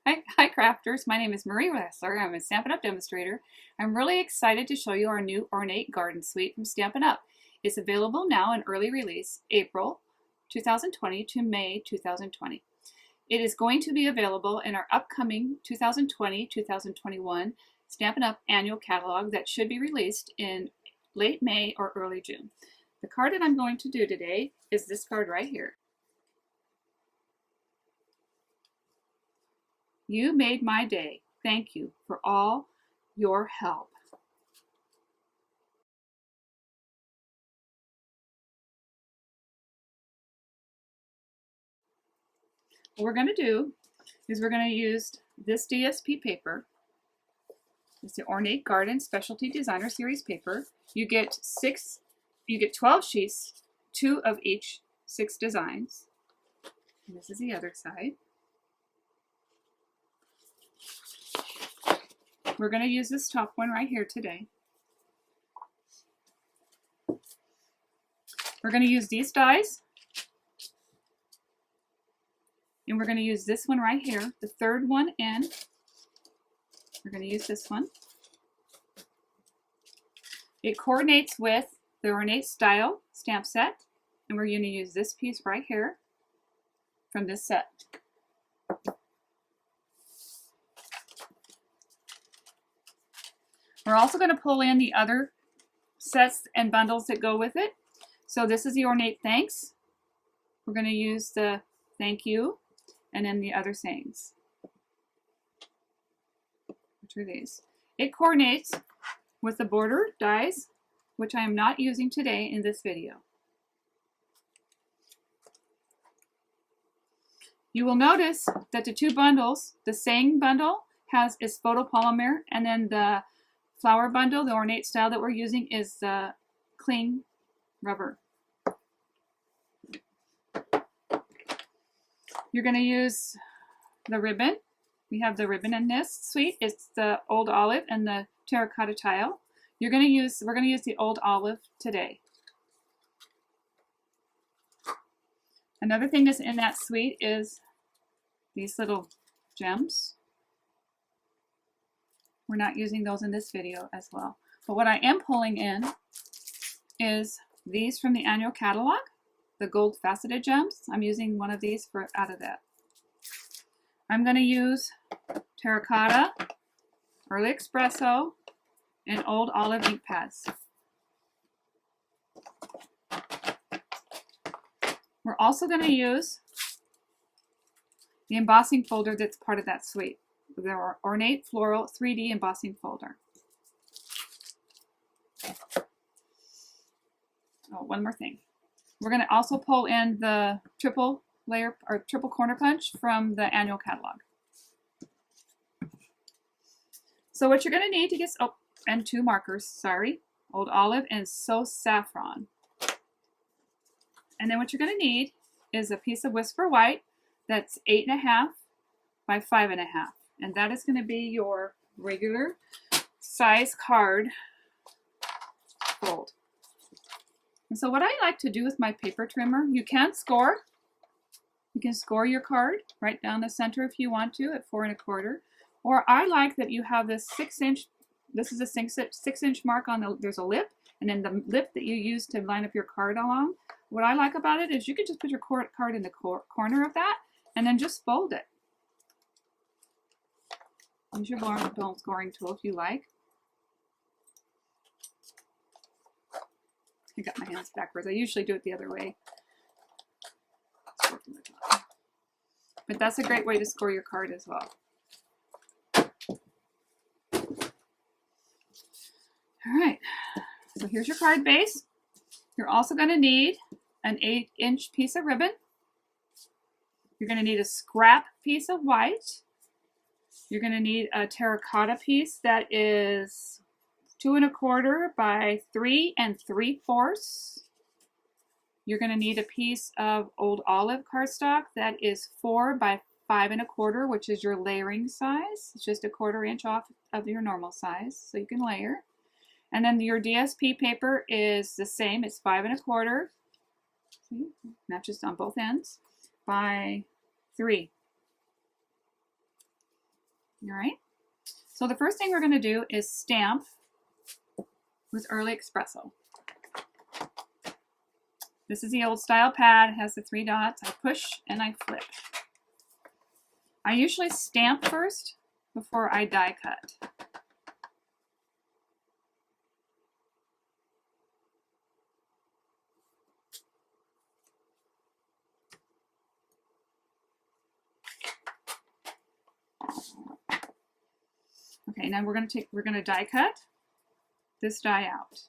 Hi crafters, my name is Marie Ressler. I'm a Stampin' Up! Demonstrator. I'm really excited to show you our new Ornate Garden Suite from Stampin' Up! It's available now in early release, April 2020 to May 2020. It is going to be available in our upcoming 2020-2021 Stampin' Up! Annual Catalog that should be released in late May or early June. The card that I'm going to do today is this card right here. You made my day. Thank you for all your help. What we're going to do is we're going to use this DSP paper. It's the Ornate Garden Specialty Designer Series paper. You get 12 sheets, 2 of each 6 designs. And this is the other side. We're going to use this top one right here today. We're going to use these dies. And we're going to use this one right here, the third one in. We're going to use this one. It coordinates with the Ornate Style stamp set. And we're going to use this piece right here from this set. We're also going to pull in the other sets and bundles that go with it. So this is the Ornate Thanks. We're going to use the Thank You and then the other sayings. Which are these? It coordinates with the border dies, which I am not using today in this video. You will notice that the two bundles, the saying bundle is photopolymer, and then the flower bundle, the Ornate Style that we're using, is cling rubber. You're going to use the ribbon. We have the ribbon in this suite. It's the Old Olive and the terracotta tile. We're going to use the Old Olive today. Another thing that's in that suite is these little gems. We're not using those in this video as well. But what I am pulling in is these from the annual catalog, the gold faceted gems. I'm using one of these out of that. I'm going to use terracotta, early espresso, and Old Olive ink pads. We're also going to use the embossing folder that's part of that suite. The Ornate Floral 3D embossing folder. Oh, one more thing. We're going to also pull in the triple layer or triple corner punch from the annual catalog. So what you're going to need to get, and 2 markers, sorry, Old Olive and Saffron. And then what you're going to need is a piece of Whisper White that's 8.5 by 5.5. And that is going to be your regular size card fold. And so what I like to do with my paper trimmer, you can score. You can score your card right down the center if you want to at 4 1/4. Or I like that you have this 6-inch, this is a 6-inch mark on there's a lip, and then the lip that you use to line up your card along. What I like about it is you can just put your card in the corner of that and then just fold it. Use your bone scoring tool if you like. I got my hands backwards. I usually do it the other way. But that's a great way to score your card as well. All right, so here's your card base. You're also going to need an 8-inch piece of ribbon. You're going to need a scrap piece of white. You're going to need a terracotta piece that is 2 1/4 by 3 3/4. You're going to need a piece of Old Olive cardstock that is 4 by 5 1/4, which is your layering size. It's just 1/4 inch off of your normal size, so you can layer. And then your DSP paper is the same. It's 5 1/4. See, matches on both ends by 3. All right. So the first thing we're going to do is stamp with Early Espresso. This is the old style pad. It has the 3 dots. I push and I flip. I usually stamp first before I die cut. Okay, now we're gonna die cut this die out.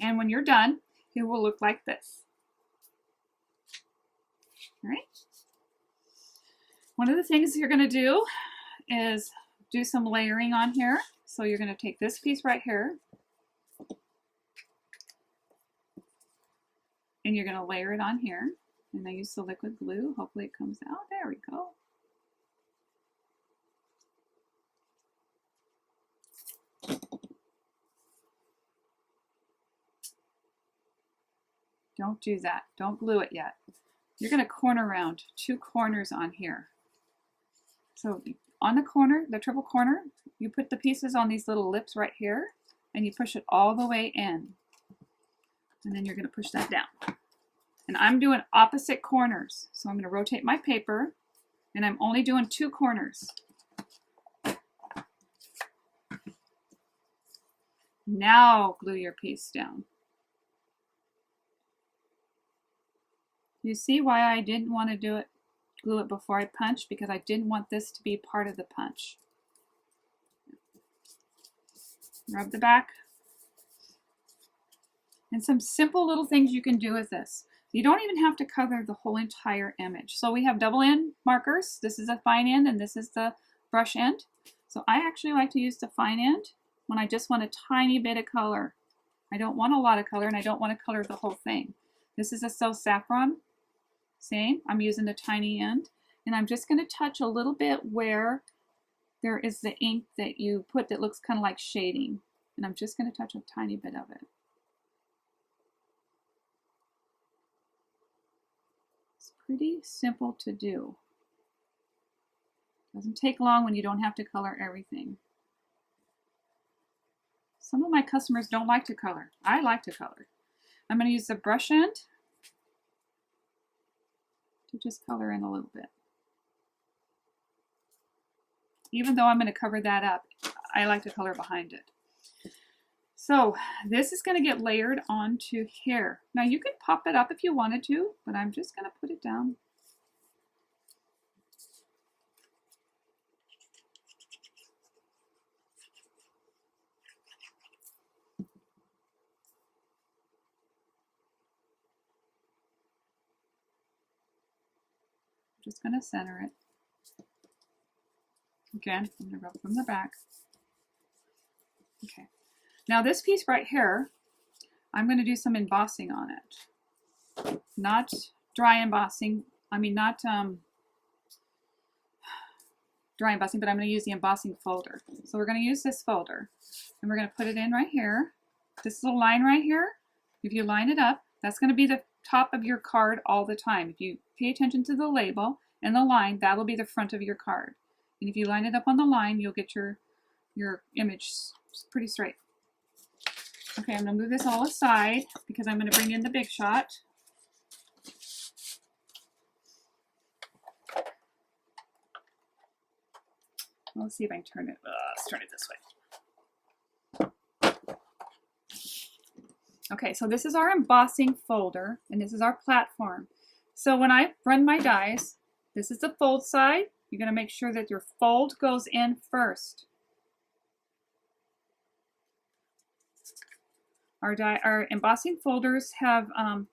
And when you're done, it will look like this. All right. One of the things you're gonna do is do some layering on here. So you're gonna take this piece right here and you're gonna layer it on here. And I use the liquid glue. Hopefully it comes out. There we go. Don't do that. Don't glue it yet. You're going to corner round 2 corners on here. So on the corner, the triple corner, you put the pieces on these little lips right here and you push it all the way in. And then you're going to push that down. And I'm doing opposite corners. So I'm going to rotate my paper and I'm only doing 2 corners. Now glue your piece down. You see why I didn't want to glue it before I punch? Because I didn't want this to be part of the punch. Rub the back. And some simple little things you can do with this. You don't even have to cover the whole entire image. So we have double end markers. This is a fine end and this is the brush end. So I actually like to use the fine end when I just want a tiny bit of color. I don't want a lot of color and I don't want to color the whole thing. This is a Saffron. Same, I'm using the tiny end. And I'm just going to touch a little bit where there is the ink that you put that looks kind of like shading. And I'm just going to touch a tiny bit of it. It's pretty simple to do. Doesn't take long when you don't have to color everything. Some of my customers don't like to color. I like to color. I'm going to use the brush end to just color in a little bit. Even though I'm going to cover that up, I like to color behind it. So this is going to get layered onto here. Now you could pop it up if you wanted to, but I'm just going to put it down. Just going to center it. Again, I'm going to rub from the back. Okay. Now this piece right here, I'm going to do some embossing on it. Not dry embossing. I mean, not dry embossing, but I'm going to use the embossing folder. So we're going to use this folder and we're going to put it in right here. This little line right here, if you line it up, that's going to be the top of your card all the time. If you pay attention to the label and the line, that'll be the front of your card. And if you line it up on the line, you'll get your image pretty straight. Okay, I'm going to move this all aside because I'm going to bring in the big shot. Let's see if I can turn it. Let's turn it this way. Okay, so this is our embossing folder, and this is our platform. So when I run my dies, this is the fold side. You're going to make sure that your fold goes in first. Our embossing folders have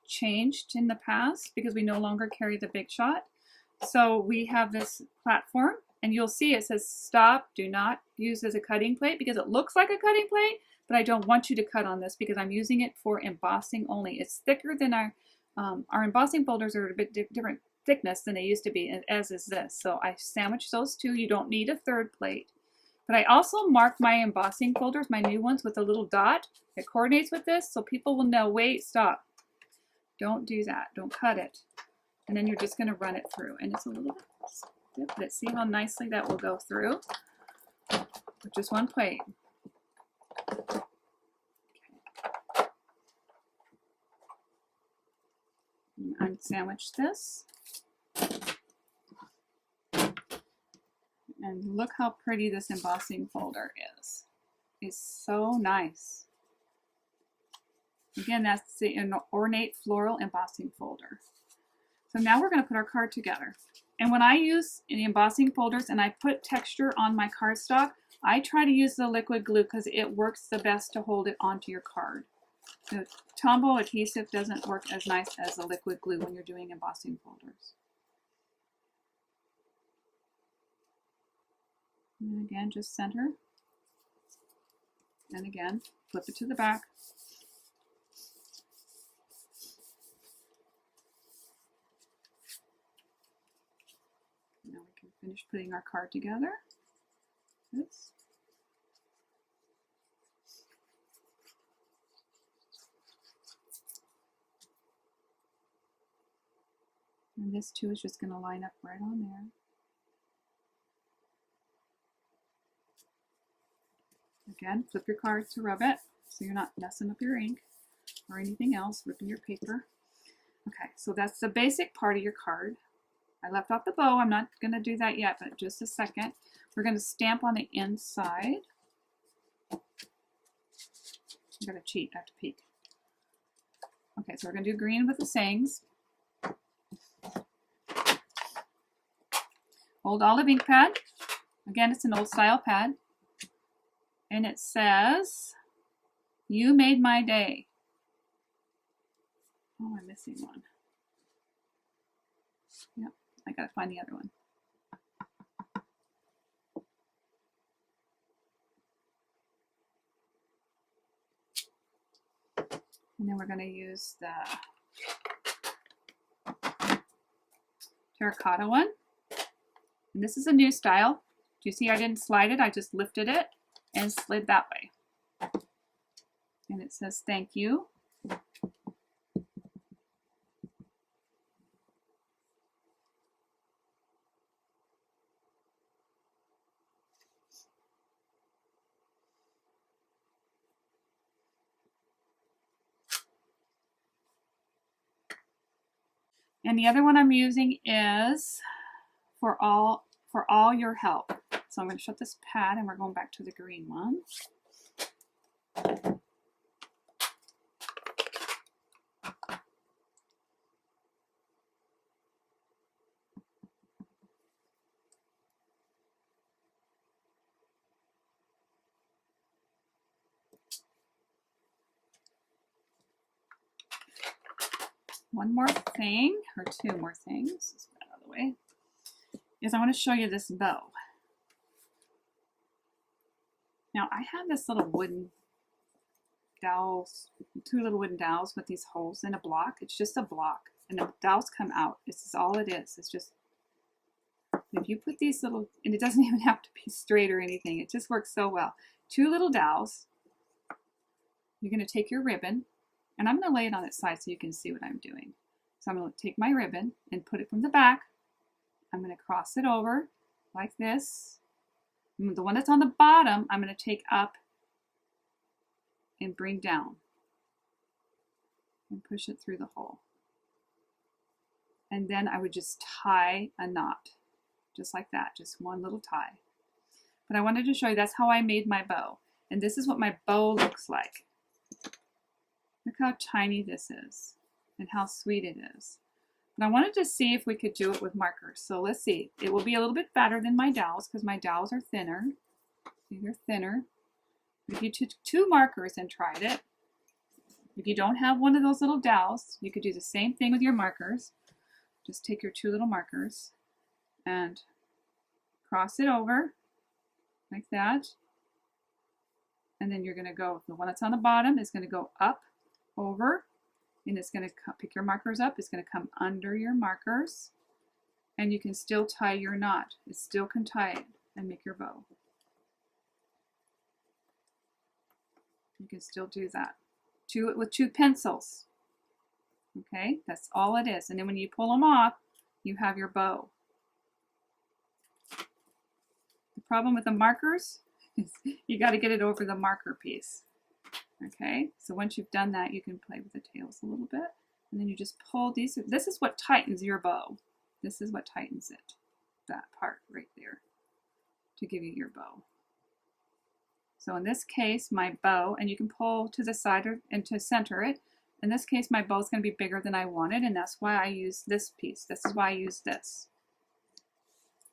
changed in the past because we no longer carry the big shot. So we have this platform, and you'll see it says stop, do not use as a cutting plate because it looks like a cutting plate, but I don't want you to cut on this because I'm using it for embossing only. It's thicker than our embossing folders are a bit different thickness than they used to be, as is this. So I sandwich those two. You don't need a third plate. But I also mark my embossing folders, my new ones, with a little dot that coordinates with this so people will know, wait, stop. Don't do that. Don't cut it. And then you're just going to run it through. And it's a little bit But see how nicely that will go through with just one plate. Okay. Unsandwich this. And look how pretty this embossing folder is. It's so nice. Again, that's the Ornate Floral Embossing Folder. So now we're going to put our card together. And when I use the embossing folders and I put texture on my cardstock, I try to use the liquid glue because it works the best to hold it onto your card. The Tombow adhesive doesn't work as nice as the liquid glue when you're doing embossing folders. And again, just center. And again, flip it to the back. Now we can finish putting our card together. Oops. And this too is just going to line up right on there. Again, flip your card to rub it so you're not messing up your ink or anything else, ripping your paper. Okay, so that's the basic part of your card. I left off the bow. I'm not going to do that yet, but just a second. We're going to stamp on the inside. I'm going to cheat. I have to peek. Okay, so we're going to do green with the sayings. Old olive ink pad. Again, it's an old style pad. And it says, "You made my day." Oh, I'm missing one. Yep, I gotta find the other one. And then we're gonna use the terracotta one. And this is a new style. Do you see I didn't slide it? I just lifted it and slid that way. And it says, "Thank you." And the other one I'm using is for all your help. So I'm going to shut this pad and we're going back to the green one. One more thing, or two more things, let's get out of the way, is I want to show you this bow. Now I have this little wooden dowels, two little wooden dowels with these holes in a block. It's just a block, and the dowels come out. This is all it is. It's just, if you put these little, and it doesn't even have to be straight or anything, it just works so well. Two little dowels. You're going to take your ribbon, and I'm going to lay it on its side so you can see what I'm doing. So I'm going to take my ribbon and put it from the back. I'm going to cross it over like this. And the one that's on the bottom, I'm going to take up and bring down and push it through the hole. And then I would just tie a knot, just like that, just one little tie. But I wanted to show you that's how I made my bow. And this is what my bow looks like. Look how tiny this is and how sweet it is. But I wanted to see if we could do it with markers. So let's see. It will be a little bit fatter than my dowels because my dowels are thinner. See, they're thinner. If you took two markers and tried it, if you don't have one of those little dowels, you could do the same thing with your markers. Just take your two little markers and cross it over like that. And then you're going to go, the one that's on the bottom is going to go up, over, and it's going to pick your markers up. It's going to come under your markers, and you can still tie your knot. It still can tie it and make your bow. You can still do that. With two pencils. Okay, that's all it is. And then when you pull them off, you have your bow. problem with the markers is you got to get it over the marker piece. Okay, so once you've done that, you can play with the tails a little bit. And then you just pull these. This is what tightens your bow. This is what tightens it. That part right there to give you your bow. So in this case, my bow, and you can pull to the side and to center it. In this case, my bow is going to be bigger than I wanted, and that's why I use this piece. This is why I use this.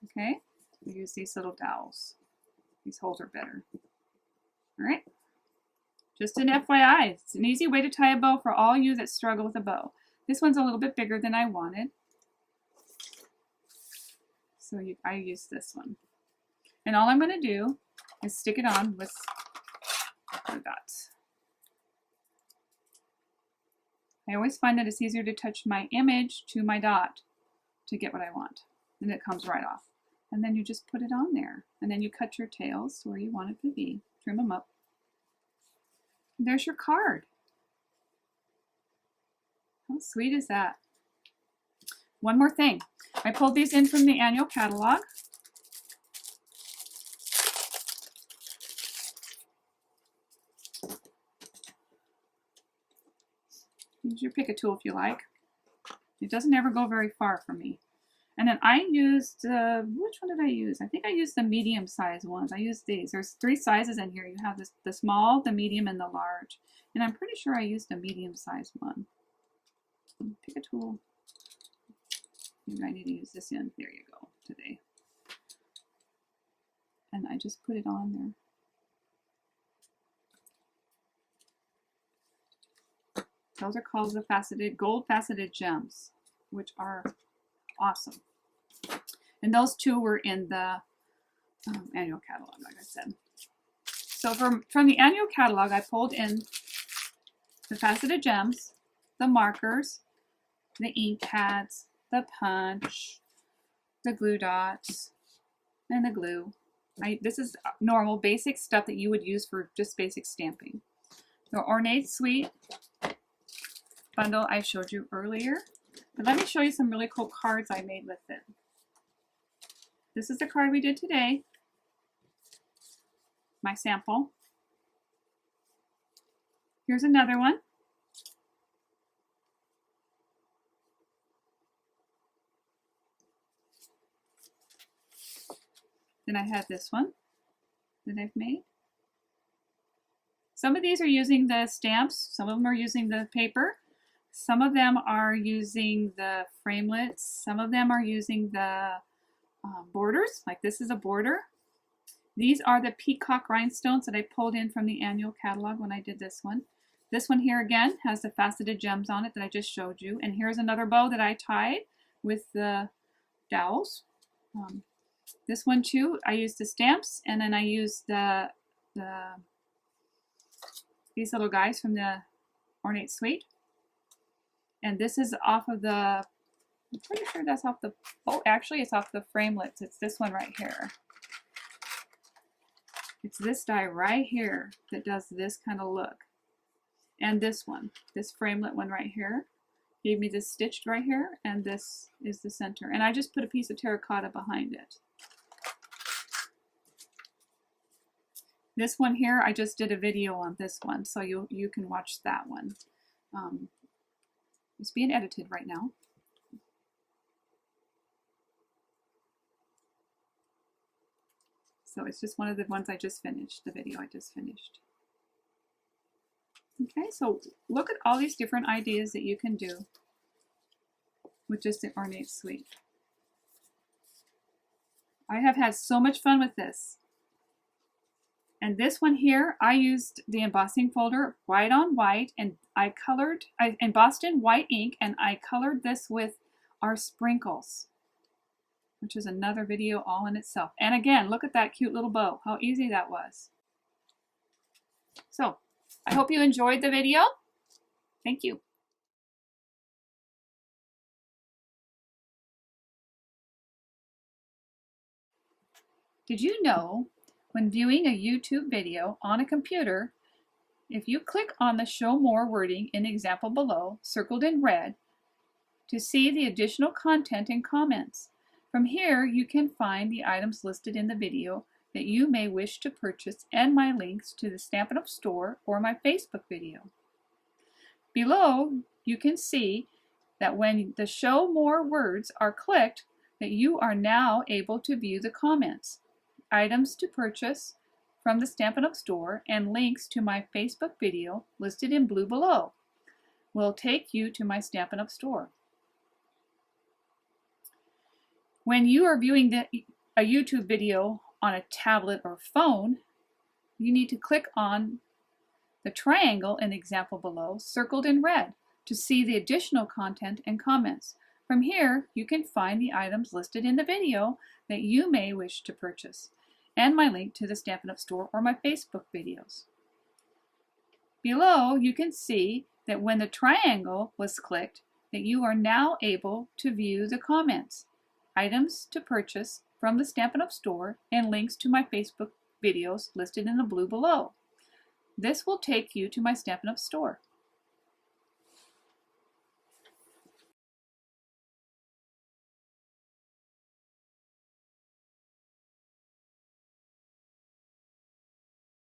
Okay, we use these little dowels. These holes are better. All right, just an FYI, it's an easy way to tie a bow for all you that struggle with a bow. This one's a little bit bigger than I wanted, so I use this one. And all I'm going to do is stick it on with the dots. I always find that it's easier to touch my image to my dot to get what I want. And it comes right off. And then you just put it on there. And then you cut your tails where you want it to be. Trim them up. And there's your card. How sweet is that? One more thing. I pulled these in from the annual catalog. Use your pick a tool if you like. It doesn't ever go very far for me. And then I used, which one did I use? I think I used the medium size ones. I used these. There's 3 sizes in here. You have this, the small, the medium, and the large. And I'm pretty sure I used a medium size one. Pick a tool. Maybe I need to use this end. There you go, today. And I just put it on there. Those are called the faceted, gold faceted gems, which are awesome. And those 2 were in the annual catalog, like I said. So from the annual catalog, I pulled in the faceted gems, the markers, the ink pads, the punch, the glue dots, and the glue. This is normal, basic stuff that you would use for just basic stamping. The Ornate Suite bundle I showed you earlier. But let me show you some really cool cards I made with it. This is the card we did today. My sample. Here's another one. Then I have this one that I've made. Some of these are using the stamps. Some of them are using the paper. Some of them are using the framelits. Some of them are using the borders, like this is a border. These are the peacock rhinestones that I pulled in from the annual catalog when I did this one. This one here again has the faceted gems on it that I just showed you. And here's another bow that I tied with the dowels. This one too, I used the stamps, and then I used these little guys from the Ornate Suite. And this is off of the, I'm pretty sure that's off the, oh, actually it's off the framelits. It's this one right here. It's this die right here that does this kind of look. And this one, this framelit one right here, gave me this stitched right here, and this is the center. And I just put a piece of terracotta behind it. This one here, I just did a video on this one, so you can watch that one. It's being edited right now. So it's just one of the ones I just finished, the video I just finished. Okay, so look at all these different ideas that you can do with just the Ornate Suite. I have had so much fun with this. And this one here, I used the embossing folder, white on white, and I embossed in white ink, and I colored this with our sprinkles, which is another video all in itself. And again, look at that cute little bow, how easy that was. So, I hope you enjoyed the video. Thank you. Did you know, when viewing a YouTube video on a computer, if you click on the Show More wording in the example below, circled in red, to see the additional content and comments. From here, you can find the items listed in the video that you may wish to purchase and my links to the Stampin' Up! Store or my Facebook video. Below, you can see that when the Show More words are clicked, that you are now able to view the comments, items to purchase from the Stampin' Up! Store, and links to my Facebook video listed in blue below will take you to my Stampin' Up! Store. When you are viewing a YouTube video on a tablet or phone, you need to click on the triangle in the example below, circled in red, to see the additional content and comments. From here, you can find the items listed in the video that you may wish to purchase, and my link to the Stampin' Up! Store or my Facebook videos. Below, you can see that when the triangle was clicked, that you are now able to view the comments, items to purchase from the Stampin' Up! Store, and links to my Facebook videos listed in the blue below. This will take you to my Stampin' Up! Store.